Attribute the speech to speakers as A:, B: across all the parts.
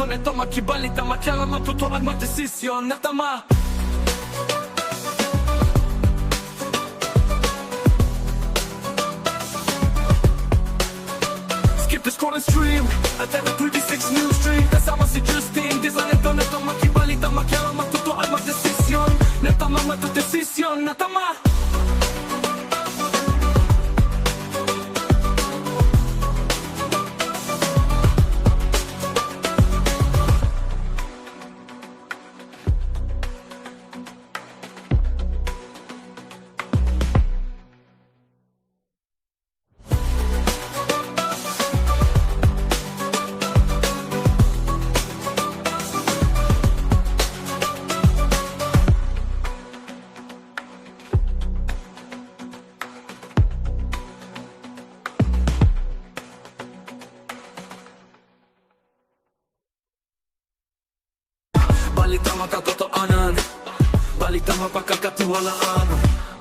A: neto makibalita makialam matuto at magdesisyon na tama. Skip the scroll and stream at every 36 news stream. Kasama si Justin, di sa neto makibalita makialam matuto at magdesisyon na tama, magdesisyon na tama. Balitang makatotoanan, balitang mapagkakatiwalaan,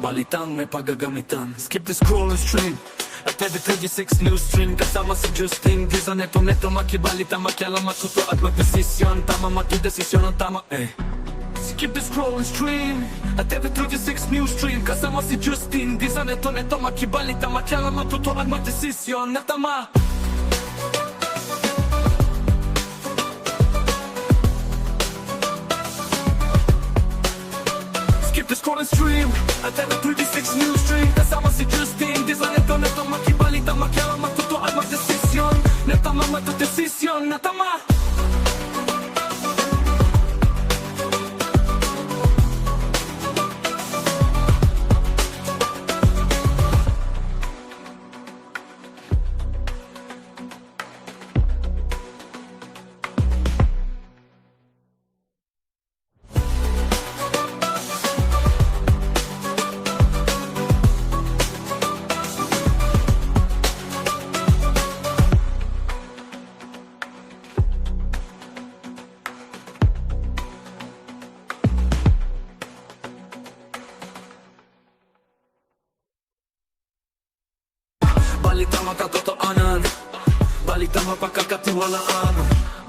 A: balitang may paggagamitan. Skip the scroll and stream at every 36 news stream. Kasama si Justin, di sa neto makibalita makialam matuto at magdesisyon. Tama, magdesisyon ang tama Skip the scroll and stream at every 36 news stream. Kasama si Justin, di sa neto makibalita makialam matuto at magdesisyon na tama. Skip the scroll and stream at every 36 news stream. Kasama si Justin, di sa neto makibalita makialam matuto at magdesisyon na tama, magdesisyon na tama. Balitang makatotoanan, balitang mapagkakatiwalaan,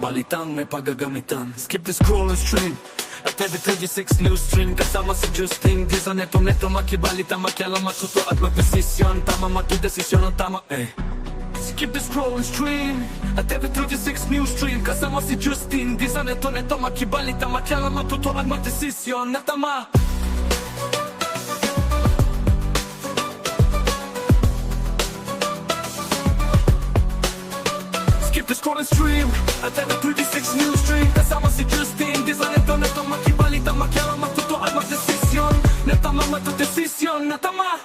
A: balitang may paggagamitan. Skip the scroll and stream at every 36 news stream. Kasama si Justin, di sa neto makibalita makialam matuto at magdesisyon. Tama, magdesisyon ang tama Skip the scroll and stream at every 36 news stream. Kasama si Justin, di sa neto makibalita makialam matuto at magdesisyon na tama. Skip the scroll and stream at every 36 news stream. Kasama si Justin, di sa neto makibalita makialam matuto at magdesisyon na tama, magdesisyon na tama.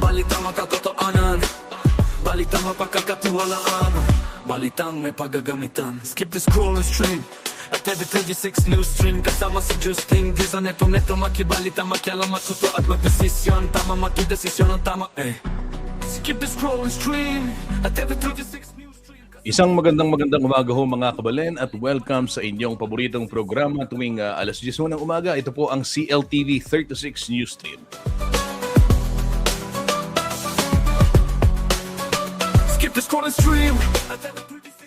A: Balitang makatotoanan, balitang mapagkakatiwalaan, balitang may paggagamitan. Skip the scroll and stream at every 36 news stream. Kasama si Justin, di sa neto makibalita makialam matuto at magdesisyon. Tama, magdesisyon ang tama Skip the scroll and stream at every 36 news stream.
B: Isang magandang umaga ho mga kabalen at welcome sa inyong paboritong programa tuwing alas 10 ng umaga. Ito po ang CLTV 36 News Stream.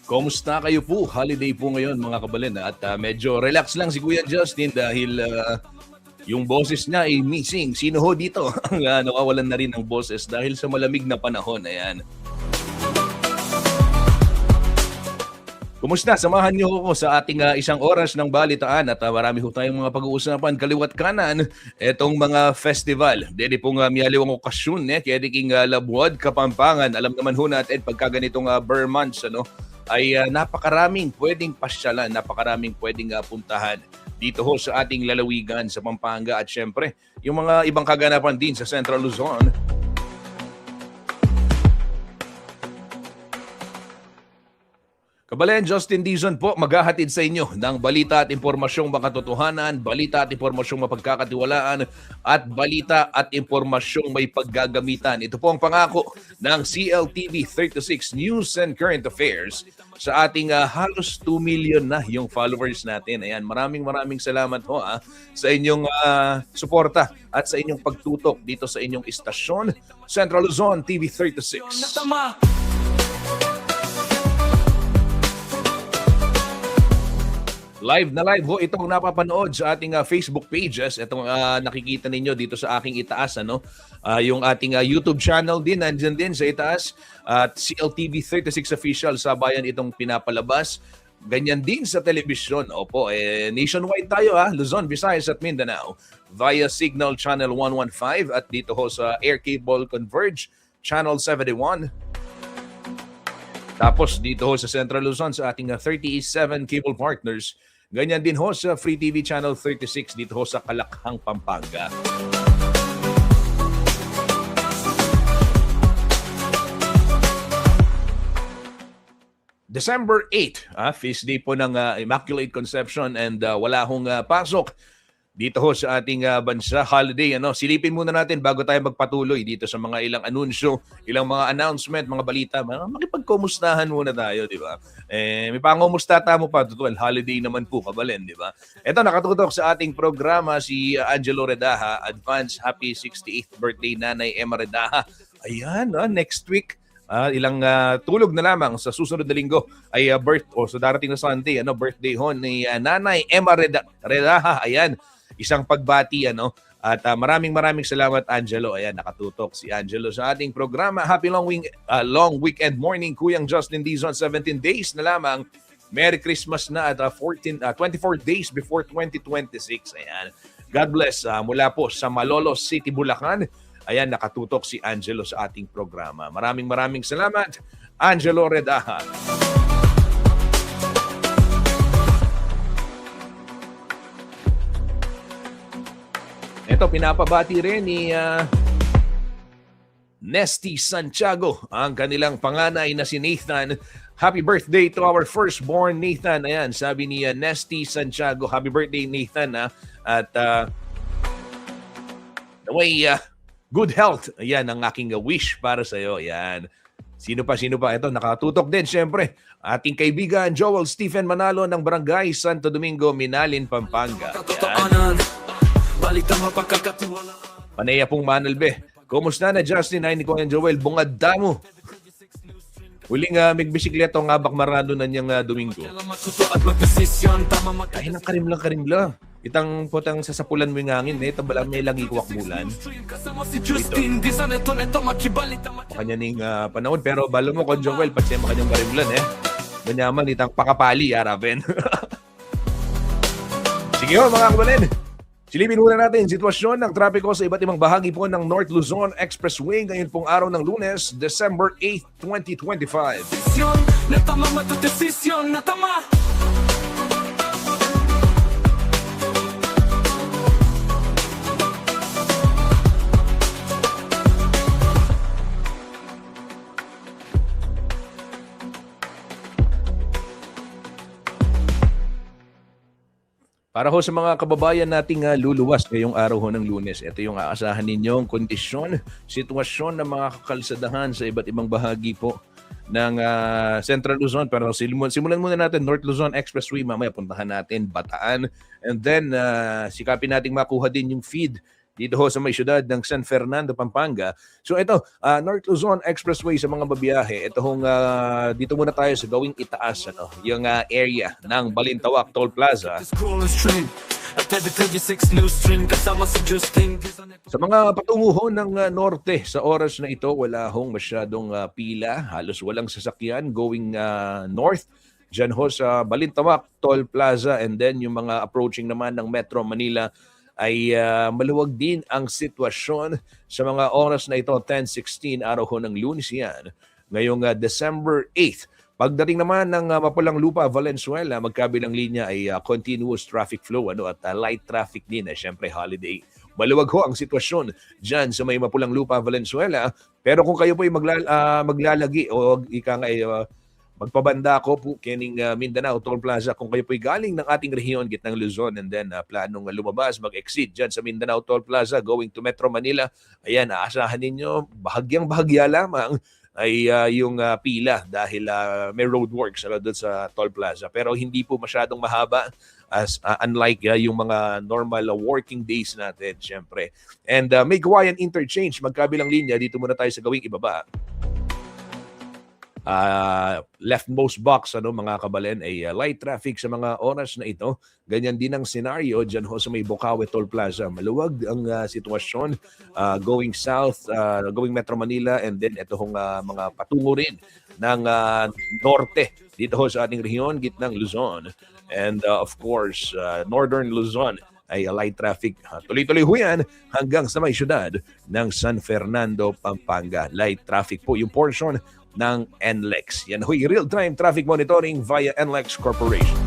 B: Kumusta kayo po? Holiday po ngayon mga kabalen at medyo relax lang si Kuya Justin dahil yung boses niya ay missing. Sino ho dito ang nawawalan na rin ng boses dahil sa malamig na panahon? Ayan. Kumusta? Samahan niyo ako sa ating isang oras ng balitaan at marami ho tayong mga pag-uusapan kaliwat kanan etong mga festival. Dede pong miyaliwang okasyon kaya diking Labuad, Kapampangan. Alam naman ho natin pagka ganitong Burr months ay napakaraming pwedeng pasyalan, napakaraming pwedeng puntahan dito ho sa ating lalawigan sa Pampanga at syempre yung mga ibang kaganapan din sa Central Luzon. Kabalen, Justin Dizon po maghahatid sa inyo ng balita at impormasyong makatotohanan, balita at impormasyong mapagkakatiwalaan, at balita at impormasyong may paggagamitan. Ito po ang pangako ng CLTV 36 News and Current Affairs sa ating halos 2 million na yung followers natin. Ayan, maraming salamat ho sa inyong suporta at sa inyong pagtutok dito sa inyong istasyon, Central Luzon TV 36. Live na live ho itong napapanood sa ating Facebook pages. Itong nakikita ninyo dito sa aking itaas, yung ating YouTube channel din, nandiyan din sa itaas. At CLTV 36 Official, sabayan itong pinapalabas. Ganyan din sa telebisyon. Opo, nationwide tayo Luzon, Visayas at Mindanao. Via Signal Channel 115 at dito ho sa Air Cable Converge Channel 71. Tapos dito ho sa Central Luzon sa ating 37 cable partners. Ganyan din ho sa Free TV Channel 36 dito ho sa Kalakhang, Pampanga. December 8, feast day po ng Immaculate Conception and wala hong pasok dito ho sa ating bansa, holiday. Silipin muna natin bago tayo magpatuloy dito sa mga ilang anunsyo, ilang mga announcement, mga balita. Makipagkumustahan muna tayo, di ba? May pangumusta mo pa, tutuan, holiday naman po, kabalen, di ba? Ito, nakatutok sa ating programa si Angelo Redaha. Advance happy 68th birthday, Nanay Emma Redaha. Ayan, next week. Ilang tulog na lamang sa susunod na linggo ay sa darating na Sunday, birthday ho ni Nanay Emma Redaha. Ayan, isang pagbati at maraming salamat, Angelo. Ayan, nakatutok si Angelo sa ating programa. Happy long weekend morning, Kuyang Justin Dizon. 17 days na lamang. Merry Christmas na at 24 days before 2026. Ayan. God bless mula po sa Malolos City, Bulacan. Ayan, nakatutok si Angelo sa ating programa. Maraming salamat, Angelo Redaha. Ito, pinapabati rin ni Nesty Santiago, ang kanilang panganay na si Nathan. Happy birthday to our firstborn, Nathan. Ayan, sabi ni Nesty Santiago, happy birthday, Nathan. At good health. Ayan ang aking wish para sa iyo. Ayan. Sino pa? Ito, nakatutok din, syempre. Ating kaibigan, Joel Stephen Manalo ng Barangay Santo Domingo, Minalin, Pampanga. Ayan. Panaya pong Manalbe. Kumusta na, Justin? Ay, ni Kuya Joel, bungad damo. Huling magbisikleta ng Abak Marado na niyang Domingo. Ay, nang karimlang. Itang potang sasapulan mo yung hangin. Ito bala may lang ikuwak bulan. Ito. Makanya ning panahon. Pero balo mo, Kuya Joel, pati makanyang karimlan Ganyaman, itang pakapali, Araben. Sige ho, mga kabalin. Silipin muna natin sitwasyon ng trapiko sa iba't ibang bahagi po ng North Luzon Expressway ngayon pong araw ng Lunes, December 8, 2025. Para ho sa mga kababayan nating luluwas ngayong araw ho ng Lunes, ito yung aasahan ninyong kondisyon, sitwasyon ng mga kakalsadahan sa iba't ibang bahagi po ng Central Luzon. Pero simulan muna natin North Luzon Expressway, mamaya puntahan natin Bataan, and then sikapin nating makuha din yung feed dito ho sa may syudad ng San Fernando, Pampanga. So ito, North Luzon Expressway sa mga babiyahe. Ito hong dito muna tayo sa gawing itaas, yung area ng Balintawak Toll Plaza. Sa mga patungo ho ng norte, sa oras na ito, wala hong masyadong pila. Halos walang sasakyan going north. Diyan ho sa Balintawak Toll Plaza, and then yung mga approaching naman ng Metro Manila ay maluwag din ang sitwasyon sa mga oras na ito, 10:16 araw ho ng Lunes yan. Ngayong December 8, Pagdating naman ng Mapulang Lupa, Valenzuela, magkabilang linya ay continuous traffic flow at light traffic din. Siyempre, holiday. Maluwag ho ang sitwasyon dyan sa may Mapulang Lupa, Valenzuela. Pero kung kayo po ay maglalagi o ika nga ay magpabanda ko po kining Mindanao Toll Plaza, kung kayo po'y galing ng ating rehiyon, gitnang Luzon, and then planong lumabas, mag-exit dyan sa Mindanao Toll Plaza going to Metro Manila, ayan, aasahan ninyo, bahagyang-bahagya lamang ay yung pila dahil may roadworks doon sa Toll Plaza. Pero hindi po masyadong mahaba as unlike yung mga normal working days natin, syempre. And may Kawayan Interchange, magkabilang linya, dito muna tayo sa gawing ibaba. Leftmost box mga kabalen ay light traffic sa mga oras na ito. Ganyan din ang scenario dyan ho sa may Bocaue Toll Plaza. Maluwag ang sitwasyon going south, going Metro Manila, and then ito hong mga patungo rin ng norte dito ho sa ating rehiyon, gitnang Luzon. And of course, northern Luzon ay light traffic. Tuloy-tuloy ho yan hanggang sa may syudad ng San Fernando, Pampanga. Light traffic po yung portion ng NLEX. Yan ho'y real-time traffic monitoring via NLEX Corporation.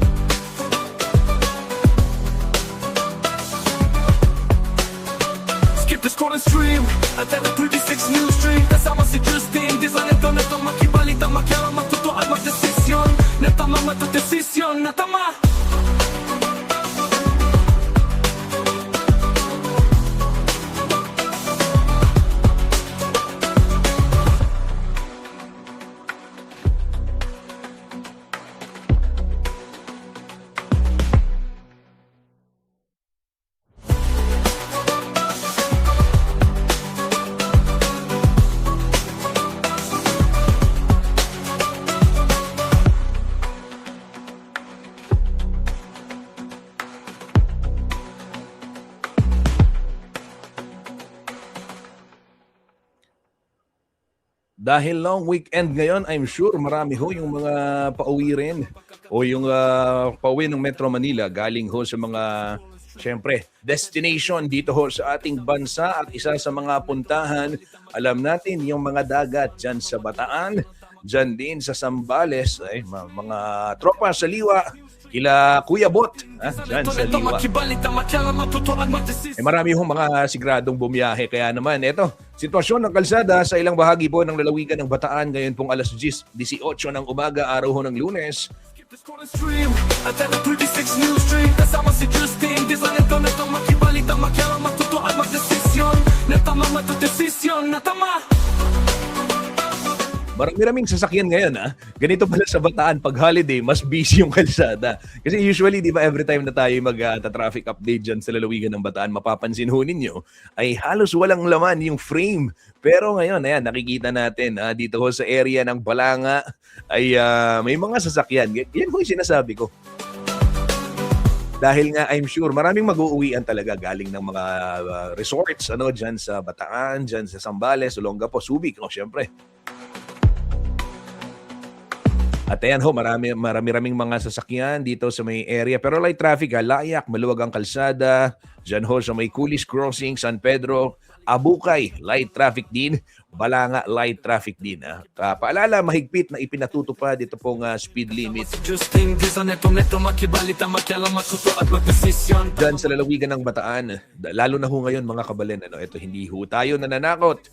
A: Skip the scroll and stream at the 36 News Stream. Kasama si Justin. Di sa neto makibalita, makyara, matuto at magdesisyon. Natama matudesisyon, natama.
B: Dahil long weekend ngayon, I'm sure marami ho yung mga pauwi rin o yung pauwi ng Metro Manila galing ho sa mga, syempre, destination dito ho sa ating bansa at isa sa mga puntahan. Alam natin yung mga dagat dyan sa Bataan, dyan din sa Zambales, mga tropa sa Liwa, kila Kuya Bot, dyan sa Liwa. Marami hong mga sigradong bumiyahe. Kaya naman, eto, sitwasyon ng kalsada sa ilang bahagi po ng lalawigan ng Bataan ngayon pong alas 18 ng umaga, araw ho ng Lunes.
A: At the 36 News Stream. Kasama si Justin. Di sa neto makibalita, makyara, matuto at magdesisyon. Natama matudesisyon, natama.
B: Marami-raming sasakyan ngayon Ganito pala sa Bataan, pag holiday, mas busy yung kalsada. Kasi usually, di ba, every time na tayo mag-traffic update dyan sa lalawigan ng Bataan, mapapansin ho ninyo, ay halos walang laman yung frame. Pero ngayon, ayan, nakikita natin dito ho sa area ng Balanga, ay may mga sasakyan. Yan ho yung sinasabi ko. Dahil nga, I'm sure, maraming mag-uuwian talaga galing ng mga resorts, dyan sa Bataan, dyan sa Zambales, Olongapo, Subic, syempre. At ayan ho, marami-raming mga sasakyan dito sa may area. Pero light traffic, layak, maluwag ang kalsada. Diyan ho sa may Coolies Crossing, San Pedro, Abukay, light traffic din. Balanga, light traffic din. Paalala, mahigpit na ipinatutupad dito pong speed limit. Diyan sa lalawigan ng Bataan, lalo na ho ngayon mga kabalen, ito hindi ho tayo nananakot.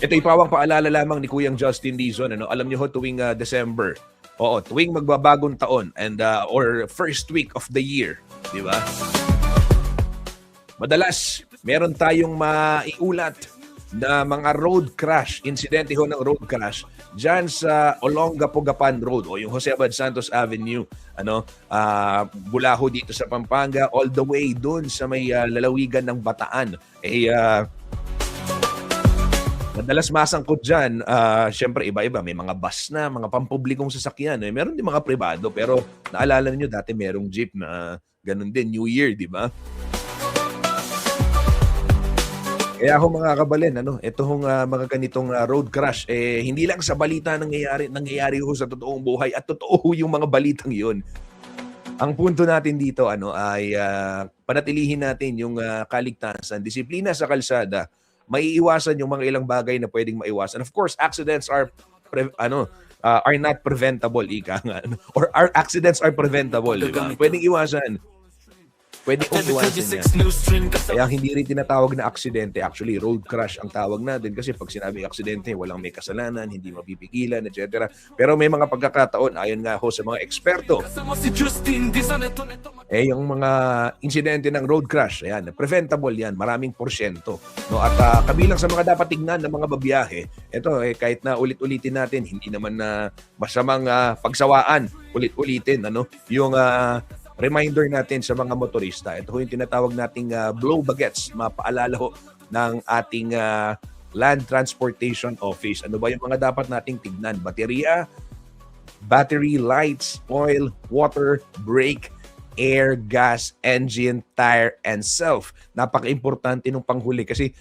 B: Ito ipawang paalala lamang ni Kuyang Justin Dizon. Alam niyo ho, tuwing December, tuwing magbabagong taon and or first week of the year, di ba? Madalas, meron tayong maiulat na mga road crash, insidente ho ng road crash dyan sa Olongapo Gapan Road o yung Jose Abad Santos Avenue, mula ho dito sa Pampanga all the way doon sa may lalawigan ng Bataan. Madalas masangkot dyan, syempre iba-iba, may mga bus na, mga pampublikong sasakyan, meron din mga privado, pero naalala niyo dati merong jeep na ganun din, New Year, di ba? Kaya ako mga kabalen, ito hong mga ganitong road crash, hindi lang sa balita nangyayari ho sa totoong buhay at totoo ho yung mga balitang yun. Ang punto natin dito ay panatilihin natin yung kaligtasan, disiplina sa kalsada, maiiwasan yung mga ilang bagay na pwedeng maiwasan. Of course, accidents are are not preventable, ika nga, ano? Or our accidents are preventable, di ba? Pwedeng iwasan. Pwede kong iwasan yan. Kaya hindi rin tinatawag na aksidente. Actually, road crash ang tawag natin kasi pag sinabi aksidente, walang may kasalanan, hindi mapipigilan, etc. Pero may mga pagkakataon, ayon nga ho sa mga eksperto, yung mga insidente ng road crash, ayan, preventable yan, maraming porsyento. No? At kabilang sa mga dapat tignan ng mga babiyahe, ito, kahit na ulit-ulitin natin, hindi naman na masamang pagsawaan, ulit-ulitin, yung reminder natin sa mga motorista. Ito yung tinatawag nating blow bagets, mapaalala ho ng ating Land Transportation Office. Ano ba yung mga dapat nating tignan? Baterya, battery, lights, oil, water, brake, air, gas, engine, tire, and self. Napaka-importante nung panghuli kasi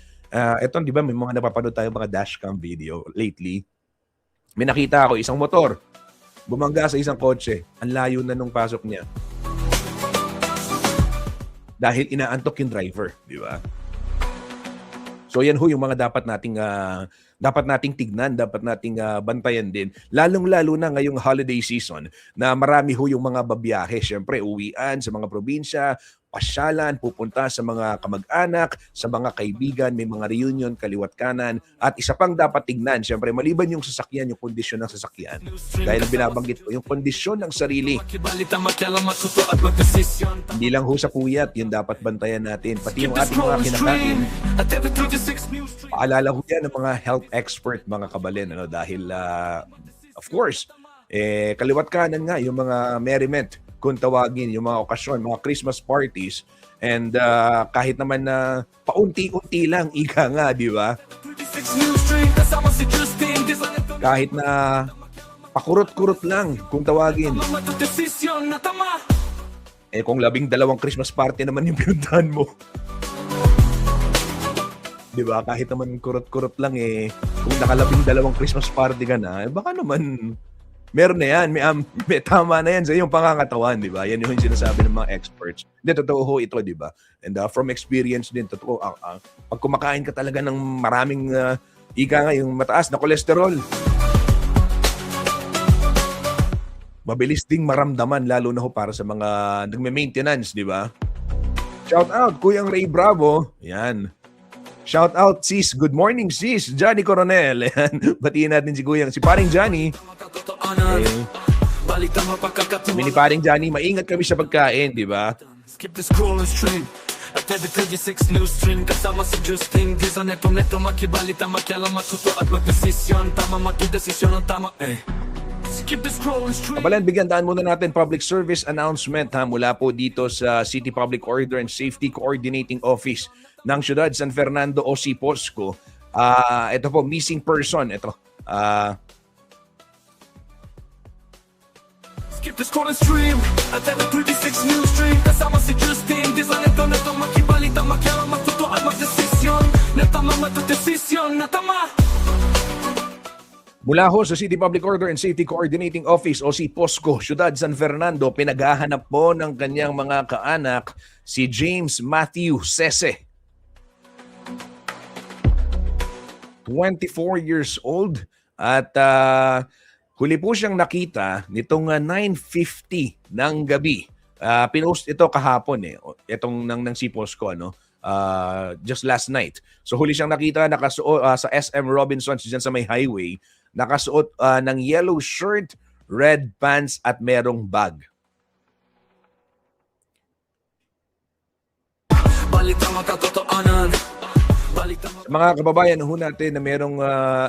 B: ito, di ba, may mga napapanood tayo mga dashcam video lately. May nakita ako, isang motor, bumangga sa isang kotse. Ang layo na nung pasok niya. Dahil inaantok yung driver, di ba? So yan ho yung mga dapat nating tignan, dapat nating bantayan din. Lalong-lalo na ngayong holiday season na marami ho yung mga babiyahe. Siyempre, uwian sa mga probinsya, pasyalan, pupunta sa mga kamag-anak, sa mga kaibigan, may mga reunion, kaliwat kanan. At isa pang dapat tignan, siyempre, maliban yung sasakyan, yung kondisyon ng sasakyan. Dahil binabanggit ko, yung kondisyon ng sarili. Hindi lang ho sa puyat, yung dapat bantayan natin. Pati yung ating mga kinakain. Paalala ko yan ng mga health expert, mga kabalin. Dahil, of course, kaliwat kanan nga, yung mga merriment, kung tawagin, yung mga okasyon, mga Christmas parties, and kahit naman na paunti-unti lang, ika nga, di ba? Kahit na pakurot-kurot lang, kung tawagin. Kung 12 Christmas party naman yung pinuntahan mo. Di ba? Kahit naman kurot-kurot lang kung naka-12 Christmas party ka na, baka naman meron na yan, may tama na yan sa iyong pangangatawan, di ba? Yan yung sinasabi ng mga experts. Hindi, totoo ho ito, di ba? And from experience din, totoo, pag kumakain ka talaga ng maraming, ika nga, yung mataas na kolesterol, mabilis ding maramdaman, lalo na ho para sa mga nagme-maintenance, di ba? Shout out, Kuyang Ray Bravo. Yan. Shout out, sis. Good morning, sis. Johnny Coronel. Yan. Batiin natin si Kuyang. Si paring Johnny. Mini paring Johnny, maingat kami sa pagkain, di ba?
A: Skip the scroll and stream at every 36 news stream kasama si Justin di sa neto makibalita makialam matuto at magdesisyon tama makidesisyon ang tama Skip the scroll and stream.
B: Kabalan, bigyan daan muna natin public service announcement mula po dito sa City Public Order and Safety Coordinating Office ng Ciudad San Fernando o CPOSCO. Ito po, missing person. Ito.
A: Skip the scroll and stream at every 36 news stream kasama si Justin di sa neto makibalita makialam matuto at magdesisyon netama matudesisyon natama.
B: Mula ho sa City Public Order and Safety Coordinating Office o CPOSCO, Ciudad San Fernando, pinaghahanap po ng kanyang mga kaanak si James Matthew Sese. 24 years old at huli po siyang nakita nitong 9:50 ng gabi. Pinost ito kahapon itong ng CPOSCO just last night. So huli siyang nakita nakasuot sa SM Robinsons diyan sa may highway, nakasuot ng yellow shirt, red pants at merong bag.
A: Balita makatotoanan.
B: Mga kababayan ho natin na merong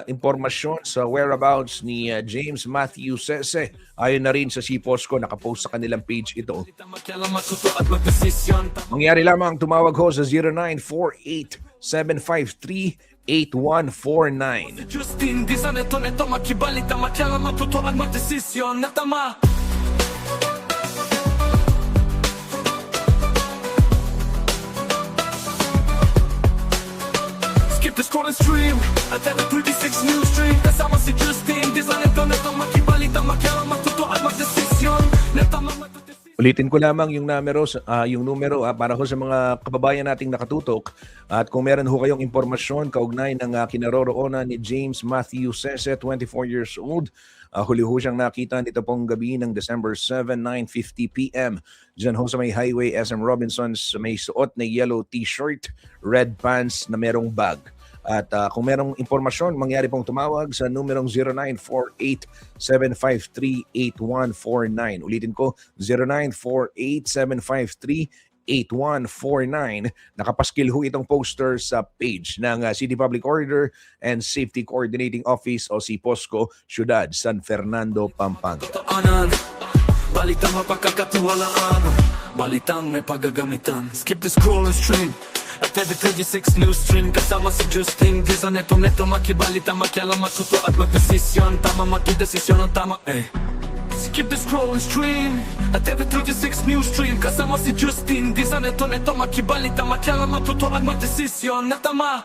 B: impormasyon sa whereabouts ni James Matthew Sese. Ayon na rin sa CPOSCO, nakapost sa kanilang page ito. Mangyari lamang tumawag ho sa 0948-753-8149.
A: Justin, di sa neto makibalita makialam matuto at magdesisyon natama. The scroll and stream at every 36 news stream kasama si Justin di sa neto makibalita makialam matuto at magdesisyon netama matudesisyon.
B: Ulitin ko lamang yung numero para ho sa mga kababayan nating nakatutok at kung meron ho kayong impormasyon kaugnay ng kinaroroonan ni James Matthew Sese, 24 years old. Huli ho siyang nakita nito pong gabi ng December 7, 9:50 p.m. Diyan ho sa may highway SM Robinsons, may suot na yellow t-shirt, red pants na merong bag. At kung merong impormasyon, mangyari pong tumawag sa numerong 0948-753-8149. Ulitin ko, 0948-753-8149. Nakapaskil ho itong poster sa page ng City Public Order and Safety Coordinating Office o si POSCO, Ciudad San Fernando, Pampanga.
A: Totoanan, balitang mapagkakatiwalaan, balitang may paggagamitan. Skip the scroll and stream at every 36 news stream. Kasama si Justin Giza, neto makibalita, makialam, matuto at magdesisyon. Tama, makidesisyon ang tama, Skip the scroll and stream at every 36 news stream. Kasama si Justin Giza, neto makibalita, makialam, matuto at magdesisyon na tama.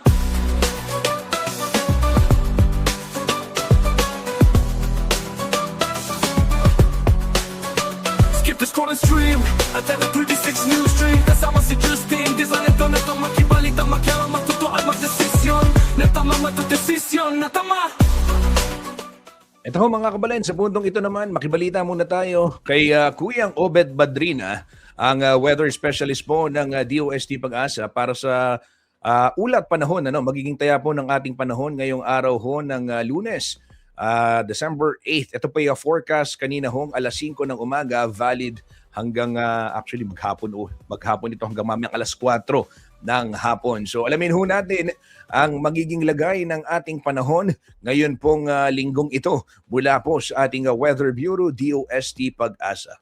A: Skip the scroll and stream at every 36 news stream. Kasama si Justin Giza, neto makibalita, makialam, matuto at magdesisyon na tama, magdesisyon na tama.
B: Ito ho mga kabalen, sa puntong ito naman, makibalita muna tayo kay Kuyang Obed Badrina, ang weather specialist po ng DOST Pag-asa para sa ulat panahon, magiging taya po ng ating panahon ngayong araw ho ng Lunes, December 8th. Ito po yung forecast kanina hong alas 5 ng umaga, valid hanggang actually maghapon ito hanggang mamayang alas 4 ng hapon. So alamin ho natin ang magiging lagay ng ating panahon ngayon pong linggong ito mula po sa ating Weather Bureau, DOST Pag-asa.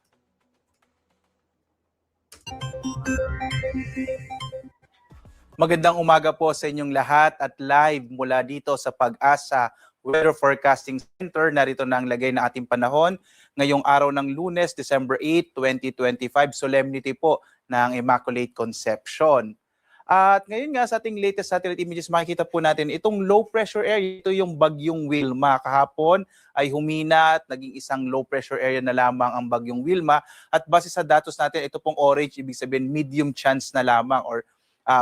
C: Magandang umaga po sa inyong lahat at live mula dito sa Pag-asa Weather Forecasting Center. Narito na ang lagay ng ating panahon ngayong araw ng Lunes, December 8, 2025, solemnity po ng Immaculate Conception. At ngayon nga sa ating latest satellite images, makikita po natin itong low pressure area, ito yung bagyong Wilma. Kahapon ay humina at naging isang low pressure area na lamang ang bagyong Wilma. At base sa datos natin, ito pong orange, ibig sabihin medium chance na lamang or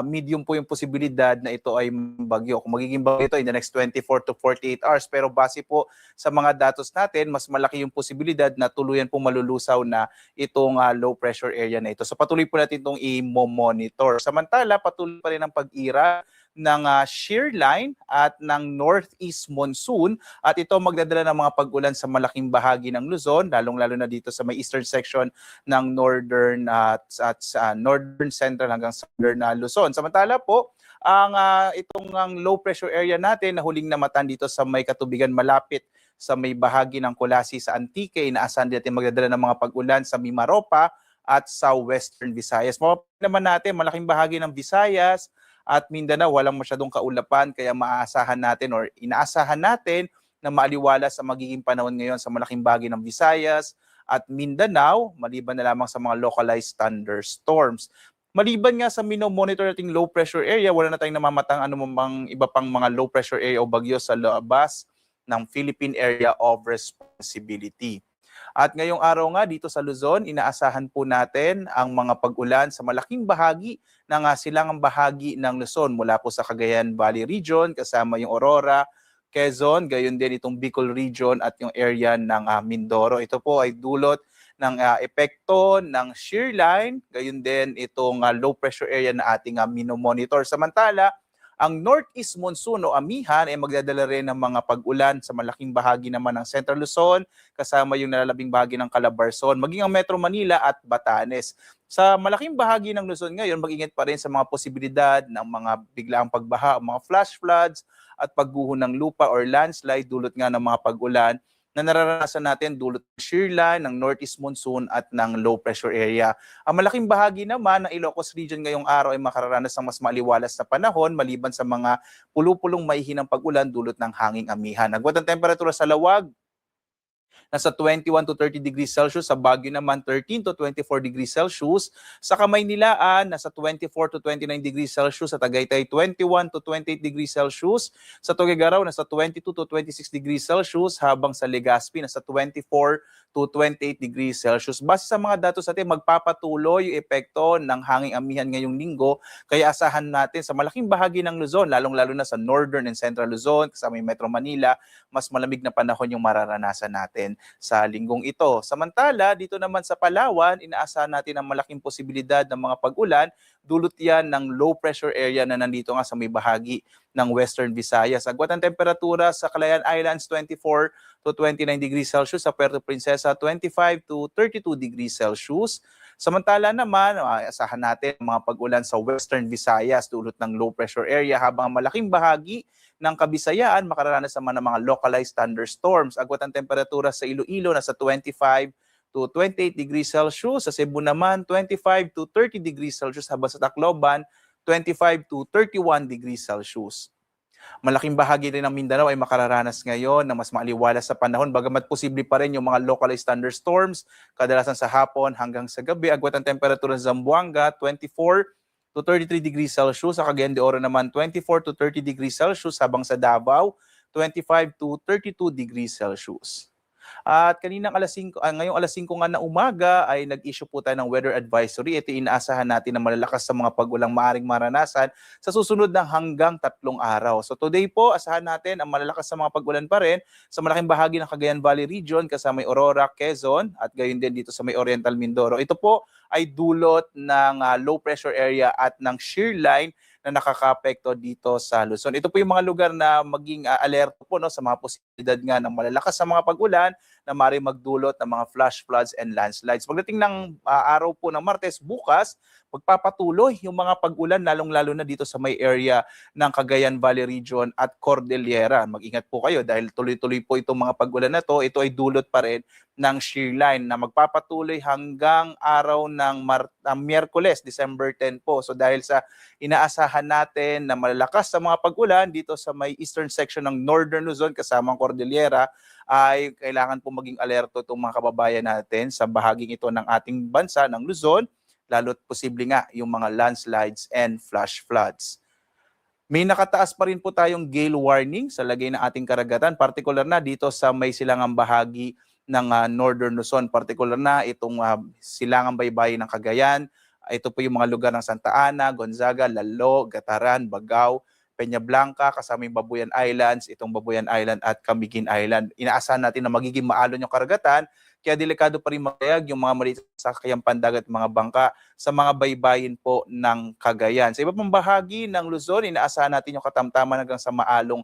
C: medium po yung posibilidad na ito ay bagyo. Kung magiging bagyo ito in the next 24 to 48 hours. Pero base po sa mga datos natin, mas malaki yung posibilidad na tuluyan po malulusaw na itong low pressure area na ito. So patuloy po natin itong i-monitor. Samantala, patuloy pa rin ang pag-ira ng shear line at ng northeast monsoon at ito magdadala ng mga pag-ulan sa malaking bahagi ng Luzon, lalong-lalo na dito sa may eastern section ng northern at northern central hanggang southern Luzon. Samantala po, ang low pressure area natin na huling namatan dito sa may katubigan malapit sa may bahagi ng Colasi sa Antique, inaasahan natin magdadala ng mga pag-ulan sa Mimaropa at sa Western Visayas. Mapapansin naman natin malaking bahagi ng Visayas at Mindanao walang masyadong kaulapan kaya maaasahan natin or inaasahan natin na maaliwalas sa magiging panahon ngayon sa malaking bahagi ng Visayas at Mindanao maliban na lamang sa mga localized thunderstorms. Maliban nga sa monitor nating low pressure area, wala na tayong namamatang anumang iba pang mga low pressure area o bagyo sa labas ng Philippine Area of Responsibility. At ngayong araw nga dito sa Luzon, inaasahan po natin ang mga pag-ulan sa malaking bahagi ng silangang bahagi ng Luzon mula po sa Cagayan Valley Region, kasama yung Aurora, Quezon, gayon din itong Bicol Region at yung area ng Mindoro. Ito po ay dulot ng epekto ng shear line, gayon din itong low pressure area na ating minomonitor. Samantala, ang northeast monsoon o amihan ay magdadala rin ng mga pag-ulan sa malaking bahagi naman ng Central Luzon, kasama yung nalalabing bahagi ng Calabarzon, maging ang Metro Manila at Batanes. Sa malaking bahagi ng Luzon ngayon, mag-ingat pa rin sa mga posibilidad ng mga biglaang pagbaha, mga flash floods at pagguho ng lupa or landslide dulot nga ng mga pag-ulan na nararanasan natin dulot ng shear line, ng northeast monsoon at ng low pressure area. Ang malaking bahagi naman ng Ilocos Region ngayong araw ay makararanas ng mas maliwalas na panahon maliban sa mga pulupulong maihinang pag-ulan dulot ng hanging amihan. Agwat ang temperatura sa lawag nasa 21 to 30 degrees Celsius. Sa Baguio naman, 13 to 24 degrees Celsius. Sa Kamaynilaan, nasa 24 to 29 degrees Celsius. Sa Tagaytay, 21 to 28 degrees Celsius. Sa Tuguegarao, nasa 22 to 26 degrees Celsius. Habang sa Legazpi, nasa 24 to 28 degrees Celsius. Base sa mga datos natin, magpapatuloy yung epekto ng hanging amihan ngayong linggo. Kaya asahan natin sa malaking bahagi ng Luzon, lalong-lalo na sa Northern and Central Luzon, kasama yung Metro Manila, mas malamig na panahon yung mararanasan natin sa linggong ito. Samantala, dito naman sa Palawan, inaasahan natin ang malaking posibilidad ng mga pag-ulan. Dulot yan ng low pressure area na nandito nga sa may bahagi ng Western Visayas. Agwat ang temperatura sa Calayan Islands, 24 to 29 degrees Celsius. Sa Puerto Princesa, 25 to 32 degrees Celsius. Samantala naman, asahan natin mga pag-ulan sa Western Visayas dulot ng low pressure area, habang ang malaking bahagi ng Kabisayaan makararanas naman ng mga localized thunderstorms. Agwat ang temperatura sa Iloilo nasa 25 to 28 degrees Celsius. Sa Cebu naman, 25 to 30 degrees Celsius. Habang sa Tacloban, 25 to 31 degrees Celsius. Malaking bahagi rin ng Mindanao ay makararanas ngayon ng mas maaliwalas sa panahon, bagamat posible pa rin yung mga localized thunderstorms, kadalasan sa hapon hanggang sa gabi. Agwat ang temperatura sa Zamboanga, 24 to 33 degrees Celsius. Sa Cagayan de Oro naman, 24 to 30 degrees Celsius. Habang sa Davao, 25 to 32 degrees Celsius. At ngayong alas 5 nga na umaga ay nag-issue po tayo ng weather advisory. Ito inaasahan natin na malalakas sa mga pag-ulang maaring maranasan sa susunod ng hanggang 3 araw. So today po, asahan natin ang malalakas sa mga pag-ulan pa rin sa malaking bahagi ng Cagayan Valley Region kasama may Aurora, Quezon at gayon din dito sa may Oriental Mindoro. Ito po ay dulot ng low pressure area at ng shear line na nakakaapekto dito sa Luzon. Ito po yung mga lugar na maging alerto po no, sa mga posibilidad nga ng malalakas sa mga pag-ulan na maaaring magdulot ng mga flash floods and landslides. Pagdating ng araw po ng Martes bukas, magpapatuloy yung mga pag-ulan lalong-lalo na dito sa may area ng Cagayan Valley Region at Cordillera. Mag-ingat po kayo dahil tuloy-tuloy po itong mga pag-ulan na to. Ito ay dulot pa rin ng shear line na magpapatuloy hanggang araw ng Miyerkules, December 10 po. So dahil sa inaasahan natin na malalakas sa mga pag-ulan dito sa may eastern section ng Northern Luzon kasama ang Cordillera, ay kailangan po maging alerto itong mga kababayan natin sa bahaging ito ng ating bansa, ng Luzon, lalo't posible nga yung mga landslides and flash floods. May nakataas pa rin po tayong gale warning sa lagay ng ating karagatan, partikular na dito sa may silangang bahagi ng Northern Luzon, partikular na itong silangang baybayin ng Cagayan. Ito po yung mga lugar ng Santa Ana, Gonzaga, Lalo, Gataran, Bagao, Peña Blanca, kasama yung Babuyan Islands, itong Babuyan Island at Camiguin Island. Inaasahan natin na magiging maalon yung karagatan, kaya delikado pa rin magayag yung mga maliit sa sakayang pandagat, mga bangka sa mga baybayin po ng Cagayan. Sa iba pang bahagi ng Luzon, inaasahan natin yung katamtaman hanggang sa maalong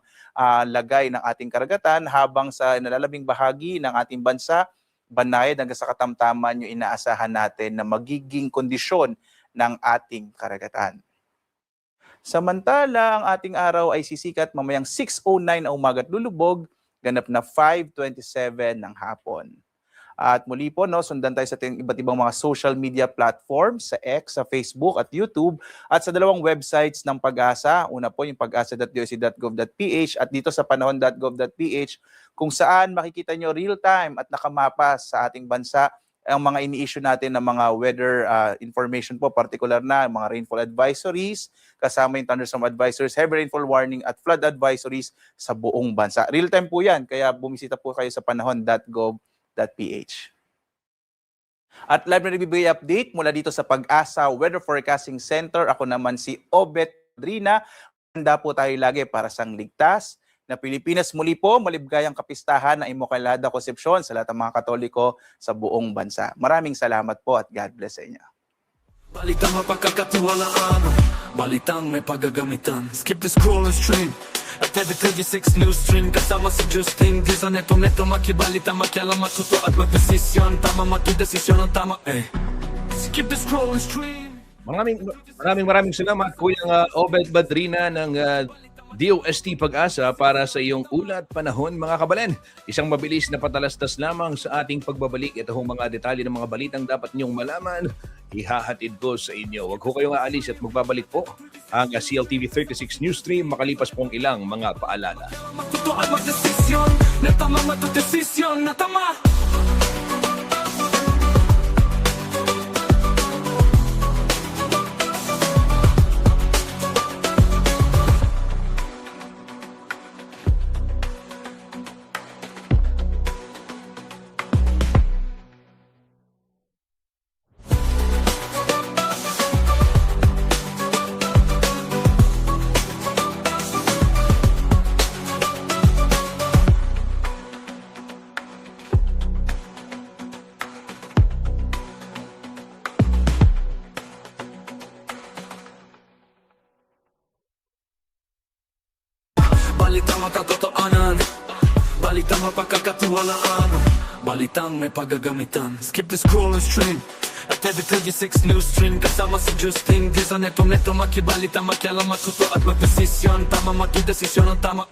C: lagay ng ating karagatan, habang sa nalalabing bahagi ng ating bansa, Banayad hanggang sa katamtaman yung inaasahan natin na magiging kondisyon ng ating karagatan. Samantala, ang ating araw ay sisikat mamayang 6:09 na umaga at lulubog, ganap na 5:27 ng hapon. At muli po, no, sundan tayo sa ating iba't ibang mga social media platforms, sa X, sa Facebook at YouTube, at sa dalawang websites ng Pag-asa. Una po yung pag-asa.doc.gov.ph at dito sa panahon.gov.ph, kung saan makikita nyo real-time at nakamapa sa ating bansa ang mga ini-issue natin ng mga weather information po, particular na mga rainfall advisories, kasama yung thunderstorm advisories, heavy rainfall warning at flood advisories sa buong bansa. Real-time po yan, kaya bumisita po kayo sa panahon.gov.ph. At live na nagbibigay update mula dito sa Pag-asa Weather Forecasting Center. Ako naman si Obet Drina. Handa po tayo lagi para sa ligtas na Pilipinas. Muli po, maligayang kapistahan ng Immaculada Concepcion sa lahat ng mga Katoliko sa buong bansa. Maraming salamat po at God bless sa inyo.
A: Balitang mapagkakatiwalaan, balitang may paggagamitan. Skip the scroll and stream at every 36 news stream. Kasama si Justin, di sa neto makibalita, makialam, matuto at magdesisyon. Tama, matudesisyon ang tama, Skip the scroll and stream.
B: Maraming salamat Kuya Obed Badrina ng DOST Pag-asa para sa iyong ulat panahon, mga kabalen. Isang mabilis na patalastas lamang sa ating pagbabalik. Ito hong mga detalye ng mga balitang dapat niyong malaman ihahatid ko sa inyo. Huwag ko kayong aalis at magbabalik po ang CLTV 36 News Stream makalipas pong ilang mga paalala.
A: Matuto at magdesisyon na tama, matudesisyon na tama. Balitang makatotohanan, balitang mapagkakatiwalaan, balitang may paggagamitan. Skip the scroll and stream at every 36 news stream. Kasama si Justin Di sa neto makibalita, makialam, matuto at magdesisyon. Tama, makidesisyon ang tama,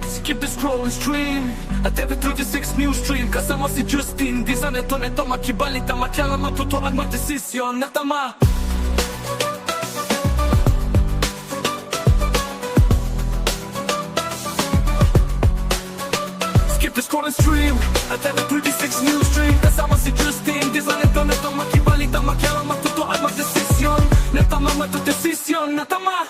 A: Skip the scroll and stream at every 36 news stream. Kasama si Justin Di sa neto makibalita, makialam, matuto at magdesisyon na tama. Skip the scroll and stream at every 36 news stream. Kasama si Justin Di sa neto makibalita, makialam, matuto at magdesisyon na tama, matudesisyon na tama.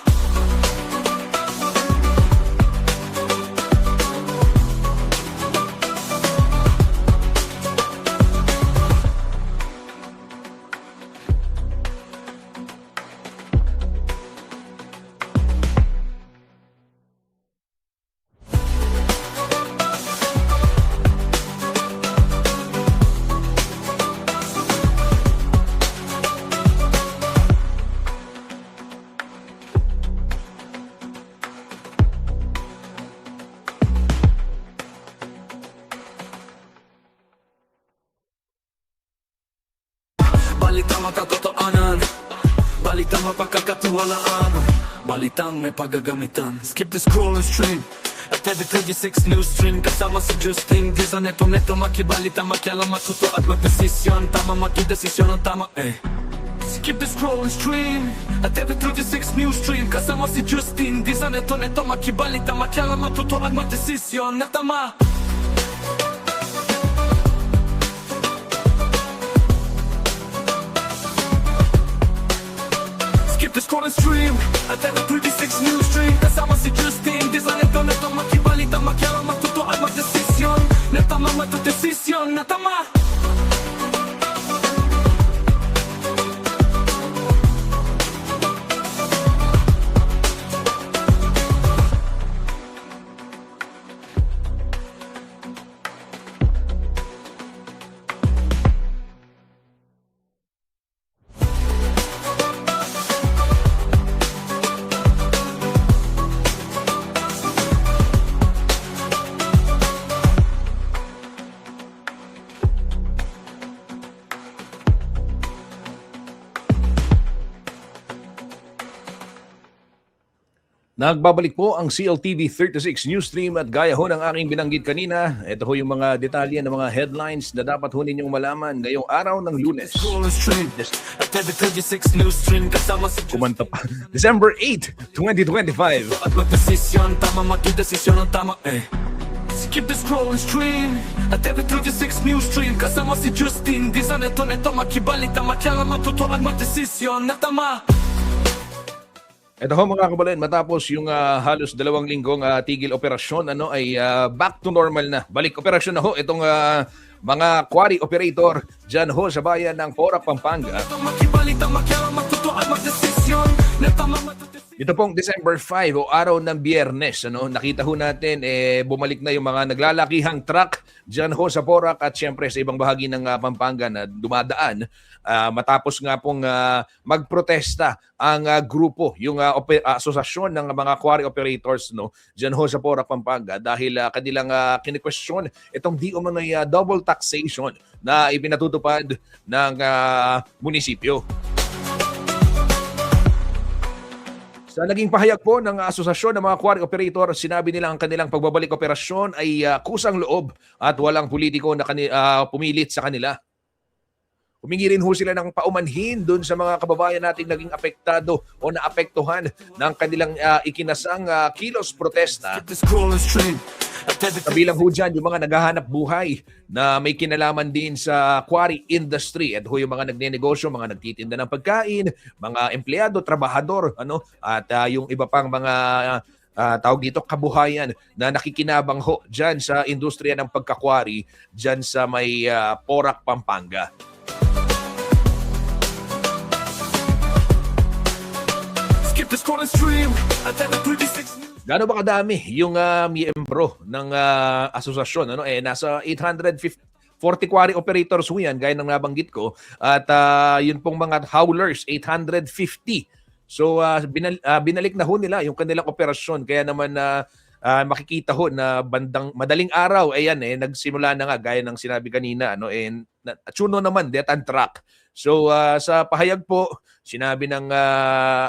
A: Balitang makatotohanan, balitang mapagkakatiwalaan, balitang may paggagamitan. Skip the scroll and stream at every 36 news stream. Kasama si Justin Di sa neto makibalita, makialam, matuto at magdesisyon. Tama, makidesisyon ang tama, Skip the scroll and stream at every 36 news stream. Kasama si Justin Di sa neto makibalita, makialam, matuto at magdesisyon na tama. Skip the scroll and stream at every 36 news stream. Kasama si Justin Di sa neto makibalita, makialam, matuto at magdesisyon na tama, matudesisyon na tama.
B: Nagbabalik po ang CLTV 36 News Stream at gaya ho ng aking binanggit kanina, ito ho yung mga detalye ng mga headlines na dapat ho ninyong malaman ngayong araw ng Lunes. Kumanta pa. December 8, 2025.
A: At magdesisyon, tama, makidesisyon ang tama, Skip the scroll and stream at every 36 news stream. Kasama si Justin Di sa neto makibalita, makialam, matuto at magdesisyon na tama.
B: Ito ho mga kababayan, matapos yung halos 2 linggong tigil operasyon, ay back to normal na. Balik operasyon na ho itong mga quarry operator dyan ho sa bayan ng Porac, Pampanga. Ito pong December 5 o araw ng Biyernes, nakita ho natin bumalik na yung mga naglalakihang truck dyan ho sa Porac at syempre sa ibang bahagi ng Pampanga na dumadaan. Matapos nga pong magprotesta ang grupo, yung asosasyon ng mga quarry operators dyan ho sa Porac, Pampanga dahil kanilang kini-question itong di umano'y double taxation na ipinatutupad ng munisipyo. Sa naging pahayag po ng asosasyon ng mga quarry operator, sinabi nila ang kanilang pagbabalik operasyon ay kusang loob at walang politiko na pumilit sa kanila. humingi rin ho sila ng paumanhin doon sa mga kababayan nating naging apektado o naapektuhan ng kanilang ikinasang kilos protesta.
A: Skip this crawling stream.
B: Kabilang ho dyan yung mga naghahanap buhay na may kinalaman din sa quarry industry at ho yung mga nagnenegosyo, mga nagtitinda ng pagkain, mga empleyado, trabahador, at yung iba pang mga tawag dito, kabuhayan na nakikinabang ho dyan sa industriya ng pagkakwari dyan sa may Porac, Pampanga.
A: Skip this crawling stream. Attended 36 news.
B: Gaano ba kadami yung miyembro ng asosasyon? Nasa 840 quarry operators ho yan, gaya ng nabanggit ko. At yun pong mga howlers, 850. So binalik na ho nila yung kanilang operasyon. Kaya naman makikita ho na madaling araw, nagsimula na nga, gaya ng sinabi kanina. Tsuno naman, death and track. So sa pahayag po, sinabi ng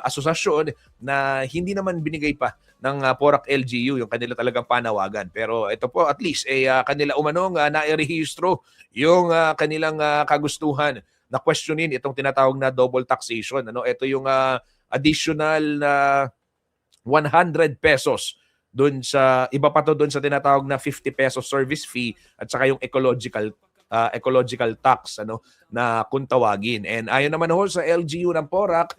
B: asosasyon na hindi naman binigay pa ng Porac LGU yung kanila talagang panawagan. Pero ito po at least kanila umanong nairehistro yung kanilang kagustuhan na questionin itong tinatawag na double taxation. Ito yung additional na 100 pesos doon sa iba pa to doon sa tinatawag na 50 pesos service fee at saka yung ecological tax na kung tawagin. And ayon naman ho sa LGU ng Porac,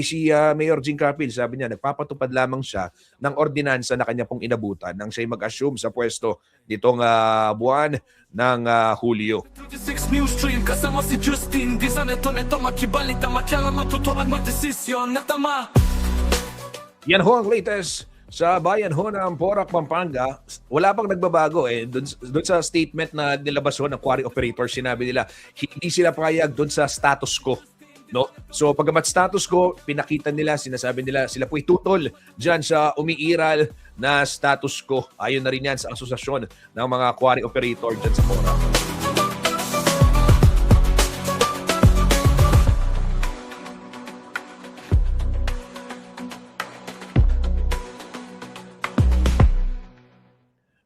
B: si Mayor Jing Capil, sabi niya, nagpapatupad lamang siya ng ordinansa na kanya pong inabutan nang siya'y mag-assume sa pwesto nitong buwan ng Hulyo.
A: 36 news stream. Kasama si Justin. Di sa neto makibalita. Matyala matuto at magdesisyon na tama.
B: Yan ho ang latest sa bayan ho ng Porac, Pampanga. Wala pang nagbabago. Doon sa statement na nilabas ho ng quarry operator, sinabi nila, hindi sila payag doon sa status quo. So pagkamat status quo, pinakita nila, sinasabi nila, sila po'y tutol dyan sa umiiral na status quo. Ayon na rin yan sa asosasyon ng mga quarry operator dyan sa Porac.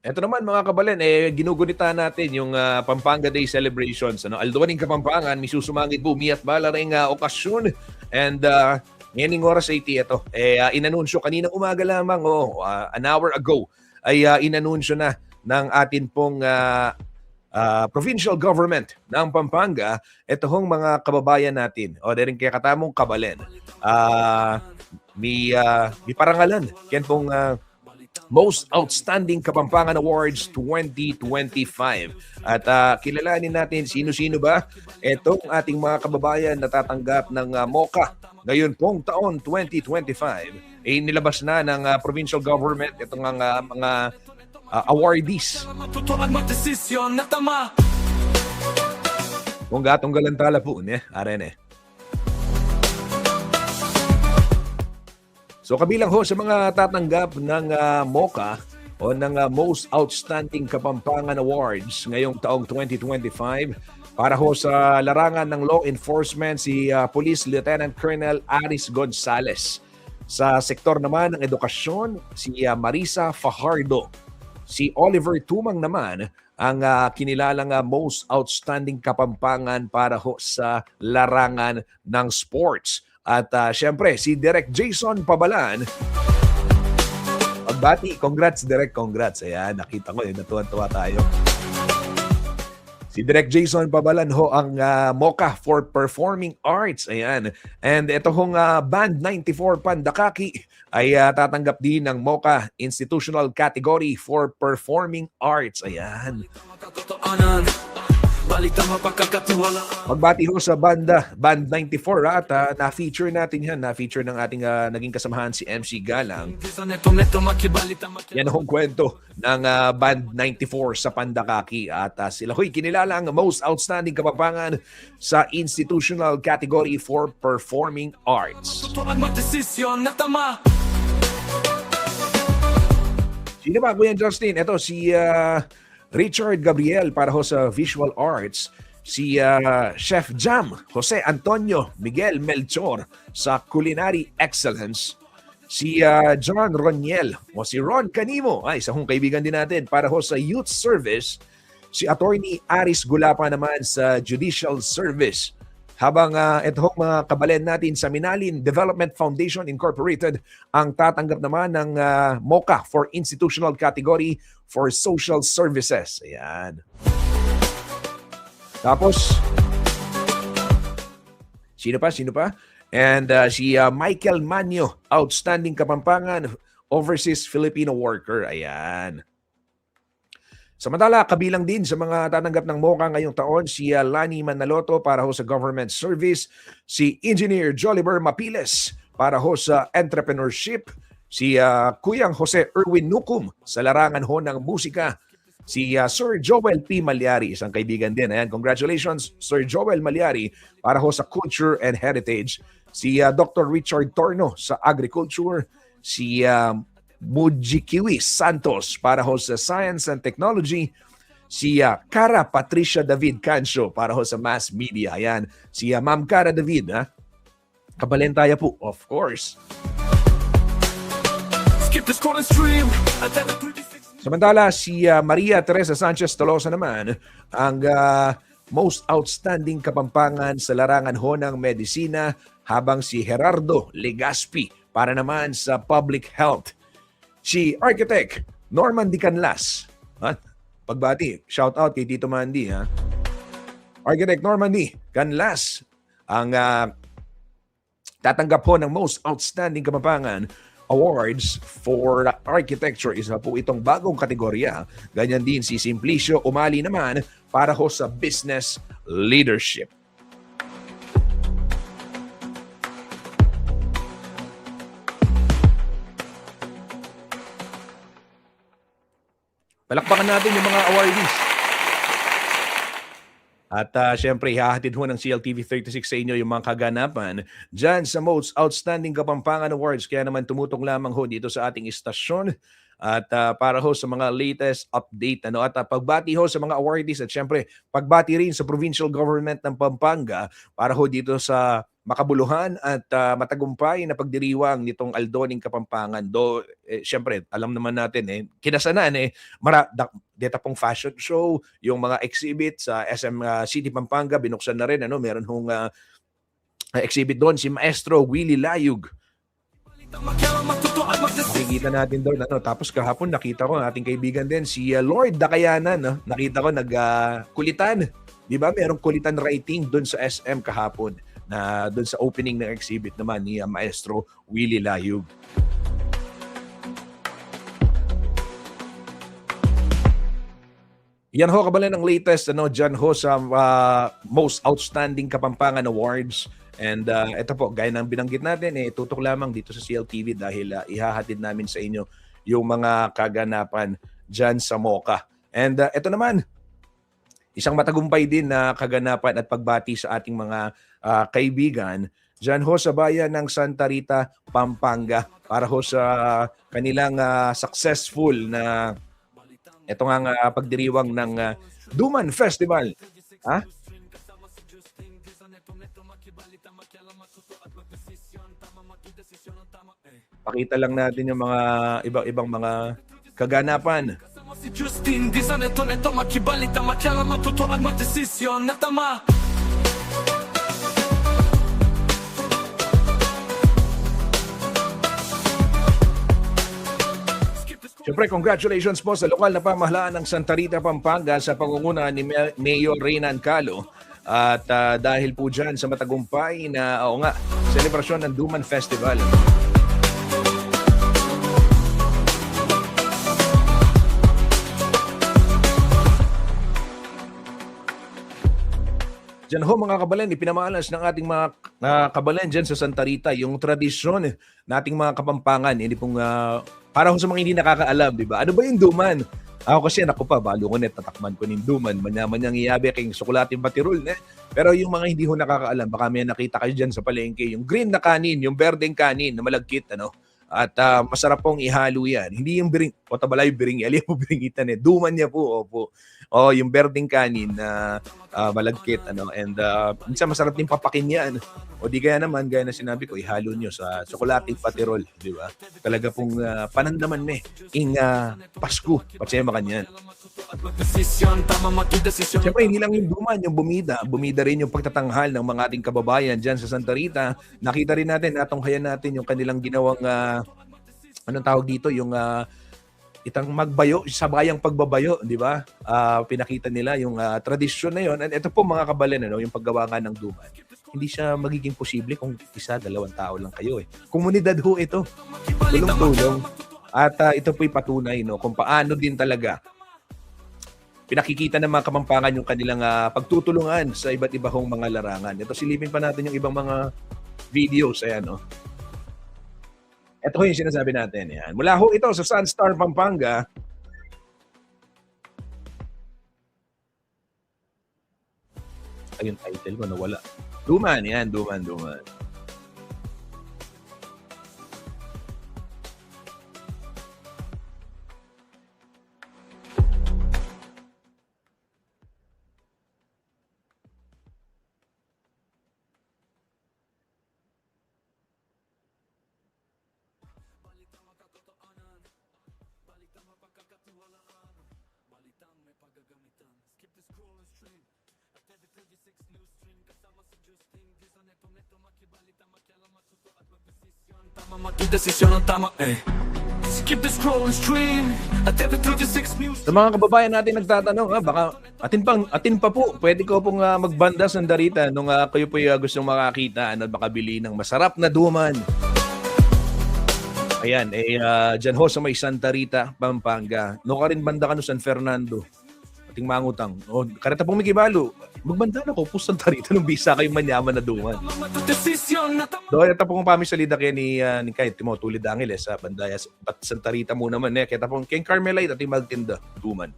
B: Ito naman mga kabalan, ginugunita natin yung Pampanga Day celebrations. Alduaning Kapampangan, may susumangit po, miat bala rin okasyon. And ngayon oras ay ito. Inanunsyo kanina umaga lamang, an hour ago, ay inanunsyo na ng atin pong provincial government ng Pampanga, ito hong mga kababayan natin, o rin kaya katamong kabalen. May parangalan. Yan pong Most Outstanding Kapampangan Awards 2025. At kilalanin natin sino-sino ba itong ating mga kababayan na tatanggap ng MOCA ngayon pong taon 2025. Nilabas na ng provincial government itong mga awardees.
A: Matuto at magdesisyon na tama.
B: Kung gatong galantala po, arene. So kabilang ho sa mga tatanggap ng MOCA o ng Most Outstanding Kapampangan Awards ngayong taong 2025 para ho sa larangan ng law enforcement si Police Lieutenant Colonel Aris Gonzales. Sa sektor naman ng edukasyon, si Marisa Fajardo. Si Oliver Tumang naman ang kinilalang Most Outstanding Kapampangan para ho sa larangan ng sports. At syempre, si Direk Jason Pabalan. Pagbati, congrats Direk, congrats. Ayan, nakita ko, natuwan-tuwa tayo. Si Direk Jason Pabalan ho ang MOCA for Performing Arts. Ayan. And ito hong Band 94 Pandakaki ay tatanggap din ng MOCA Institutional Category for Performing Arts. Ayan. Magbati ho sa Band 94 at na-feature natin yan. Na-feature ng ating naging kasamahan si MC Galang. Yan ang kwento ng Band 94 sa Pandakaki. At sila ho'y kinilala ang Most Outstanding Kapampangan sa Institutional Category for Performing Arts. Sino ba, Kuya Justin? Ito si Richard Gabriel para ho sa Visual Arts, si Chef Jam Jose Antonio Miguel Melchor sa Culinary Excellence, si John Roniel o si Ron Canimo, isa hong kaibigan din natin para ho sa Youth Service, si Attorney Aris Gulapa naman sa Judicial Service, Habang ito hong mga kabalen natin sa Minalin Development Foundation Incorporated ang tatanggap naman ng MOCA for Institutional Category for Social Services. Ayan. Tapos, sino pa? And si Michael Manyo, Outstanding Kapampangan, Overseas Filipino Worker. Ayan. Samantala, kabilang din sa mga tatanggap ng MOCA ngayong taon si Lani Manaloto para ho sa Government Service, si Engineer Joliver Mapiles para ho sa Entrepreneurship, si Kuyang Jose Erwin Nukum sa larangan ho ng musika, si Sir Joel P. Malyari, isang kaibigan din. Ayan, congratulations Sir Joel Malyari para ho sa Culture and Heritage, si Dr. Richard Torno sa Agriculture, si Mujikiwi Santos para ho sa Science and Technology, si Cara Patricia David Cancio para ho sa Mass Media. Ayan, si Ma'am Cara David, kabalentaya po, of course.
A: Skip the scroll and stream.
B: Samantala, si Maria Teresa Sanchez Tolosa naman ang most outstanding kapampangan sa larangan ho ng medisina, habang si Gerardo Legaspi para naman sa Public Health. Si Architect Norman D. Canlas. Pagbati, shout out kay Tito Mandy. Architect Norman D. Canlas ang tatanggap po ng Most Outstanding Kapampangan Awards for Architecture. Isa po itong bagong kategorya. Ganyan din si Simplicio Umali naman para ho sa Business Leadership. Palakpakan natin yung mga awardees. At syempre, hahatid ho ng CLTV 36 sa inyo yung mga kaganapan dyan sa Most Outstanding Kapampangan Awards. Kaya naman tumutong lamang ho dito sa ating istasyon at para ho sa mga latest update. At pagbati ho sa mga awardees at syempre, pagbati rin sa Provincial Government ng Pampanga para ho dito sa makabuluhan at matagumpay na pagdiriwang nitong Aldoning Kapampangan. Syempre, alam naman natin kinasanan dito pong fashion show, yung mga exhibit sa SM City Pampanga, binuksan na rin, meron hong exhibit doon, si Maestro Willie Layug. Makikita natin doon. Tapos kahapon nakita ko ang ating kaibigan din, si Lord Dakayanan. Nakita ko nagkulitan. Di ba? Merong kulitan writing doon sa SM kahapon na doon sa opening ng exhibit naman ni Maestro Willie Layug. Yan ho kabalan ang latest dyan ho sa Most Outstanding Kapampangan Awards. And ito po, gaya ng binanggit natin, tutok lamang dito sa CLTV dahil ihahatid namin sa inyo yung mga kaganapan dyan sa MOCA. And ito naman, isang matagumpay din na kaganapan at pagbati sa ating mga kaibigan dyan ho sa bayan ng Santa Rita, Pampanga para ho sa kanilang successful na ito nga pagdiriwang ng Duman Festival. Pakita lang natin yung mga ibang mga kaganapan.
A: Si Justin, di sa neto makibalita, makiala matuto at magdesisyon na tama.
B: Siyempre, congratulations po sa lokal na pamahalaan ng Santa Rita, Pampanga sa pangunguna ni Mayor Reynan Calo. At dahil po dyan sa matagumpay na selebrasyon ng Duman Festival. Diyan ho mga kabalan, ipinamalas ng ating mga kabalan dyan sa Santa Rita yung tradisyon nating mga Kapampangan. Hindi pong, para ho sa mga hindi nakakaalam, di ba? Ano ba yung Duman? Ako kasi, balo ko tatakman ko ng Duman. Manyang iyabe kayong sukulating patirol. Pero yung mga hindi ho nakakaalam, baka may nakita kayo dyan sa palengke, yung green na kanin, yung berdeng kanin na malagkit, At masarap pong ihalo yan. Hindi yung o tabalay biring, ali mo biringitan eh. Duman niya po, opo. O yung berdeng kanin na malagkit, ano. And minsan masarap din papakin yan. O di kaya naman, gaya na sinabi ko, ihalo nyo sa tsokolating patirol, di ba? Talaga pong panandaman ing Pasko. Patsema kanyan. Siyempre, hindi lang yung duman, yung bumida. Bumida rin yung pagtatanghal ng mga ating kababayan dyan sa Santa Rita. Nakita rin natin, natunghayan natin yung kanilang ginawang, anong tawag dito, yung itang magbayo, sabayang pagbabayo, di ba? Pinakita nila yung tradisyon na yon. And ito po mga kabalen, ano, yung paggawa nga ng duman. Hindi siya magiging posible kung isa, dalawang tao lang kayo eh. Komunidad ho ito. Tulong-tulong. At ito po'y patunay, no, kung paano din talaga pinakikita ng mga Kapampangan yung kanilang pagtutulungan sa iba't iba hong mga larangan. Ito, silipin pa natin yung ibang mga videos. Ayan, no? Ito ho yung sinasabi natin. Yan. Mula ho ito sa Sunstar, Pampanga. Ayun, title ko nawala. Duman, yan. Duman.
A: Desisyon ang tama Skip the scroll and stream at every 36 news.
B: Sa mga kababayan natin nagtatanong, baka atin pa po, pwede ko pong magbanda Santa Rita nung kayo po gustong makakita at makabili ng masarap na duman. Ayan, dyan ho sa may Santa Rita, Pampanga. No ka rin banda ka no San Fernando. Ating mangutang. O, karata pong may kibalo. Magbanda na ko po Santa Rita nung bisa kayong manyaman na duman. Do, ito pong pamisalida kayo ni kahit mo tulid Angeles sa bandaya. At Santa Rita mo naman kita pong King Carmelite at magtinda duman.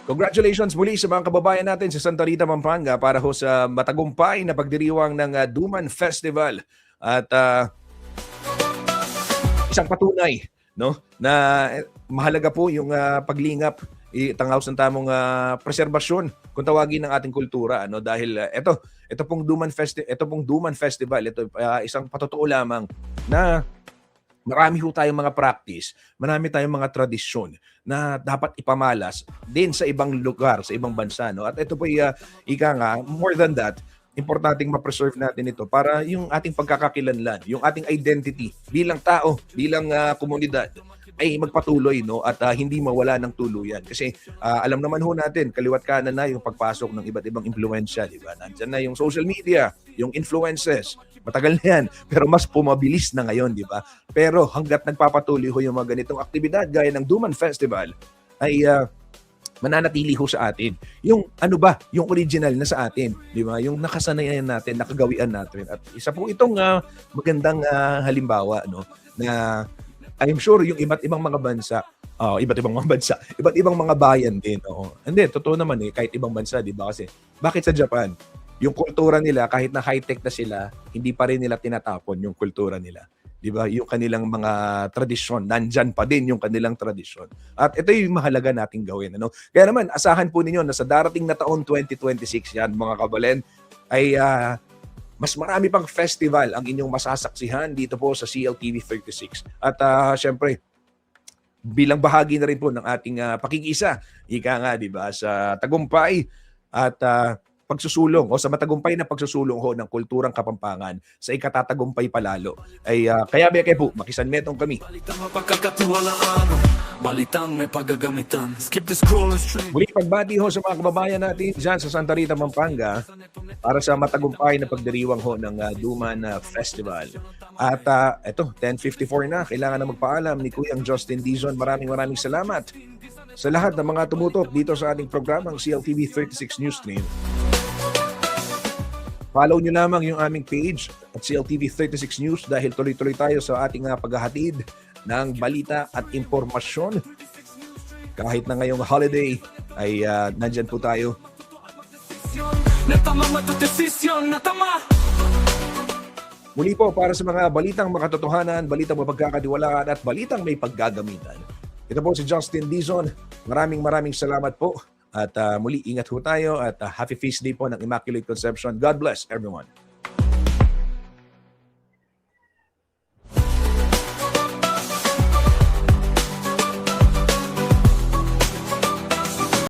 B: Congratulations muli sa mga kababayan natin sa Santa Rita, Pampanga para ho sa matagumpay na pagdiriwang ng Duman Festival. At isang patunay, no, na mahalaga po yung paglingap, itangaw sa tamong preserbasyon kung tawagin ng ating kultura, ano, dahil ito pong Duman Festival, ito isang patotoo lamang na marami ho tayong mga practice, marami tayong mga tradisyon na dapat ipamalas din sa ibang lugar, sa ibang bansa, no? At ito po ika nga, more than that, importanteng ma-preserve natin ito para yung ating pagkakakilanlan, yung ating identity bilang tao, bilang komunidad ay magpatuloy, no, at hindi mawala ng tuluyan. Kasi alam naman ho natin, kaliwat kanan na yung pagpasok ng iba't ibang impluwensya, di ba? Nandiyan na yung social media, yung influences. Matagal na yan, pero mas pumabilis na ngayon, di ba? Pero hanggat nagpapatuloy ho yung mga ganitong aktibidad gaya ng Duman Festival, ay mananatili ho sa atin. Yung ano ba, yung original na sa atin, di ba? Yung nakasanayan natin, nakagawian natin. At isa po itong magandang halimbawa, no, na I'm sure yung iba't ibang mga bansa, iba't ibang mga bayan din. Hindi, totoo naman kahit ibang bansa, di ba? Kasi bakit sa Japan, yung kultura nila, kahit na high-tech na sila, hindi pa rin nila tinatapon yung kultura nila. Di ba? Yung kanilang mga tradisyon, nandyan pa din yung kanilang tradisyon. At ito yung mahalaga nating gawin. Ano? Kaya naman, asahan po ninyo na sa darating na taon 2026 yan, mga kabalen, ay mas marami pang festival ang inyong masasaksihan dito po sa CLTV 36. At syempre, bilang bahagi na rin po ng ating pakikisa, ika nga, di ba, sa tagumpay at pagsusulong o sa matagumpay na pagsusulong ho ng kulturang Kapampangan sa ikatatagumpay palalo. Ay kaya po, makisanmetong kami.
A: Balitang mapagkakatiwalaan, balitang may paggagamitan. Skip the scroll and stream.
B: Muli pagbati ho sa mga kababayan natin dyan sa Santa Rita, Pampanga para sa matagumpay na pagdiriwang ho ng Duman Festival. At eto, 10:54 na. Kailangan na magpaalam ni Kuyang Justin Dizon. Maraming salamat sa lahat ng mga tumutok dito sa ating programang CLTV 36 News Stream. Follow nyo lamang yung aming page at CLTV 36 News dahil tuloy-tuloy tayo sa ating paghahatid ng balita at impormasyon. Kahit na ngayong holiday ay nandyan po tayo. Muli po para sa mga balitang makatotohanan, balitang mapagkakatiwalaan at balitang may paggagamitan. Ito po si Justin Dizon. Maraming salamat po. At muli, ingat ho tayo at happy feast day po ng Immaculate Conception. God bless everyone.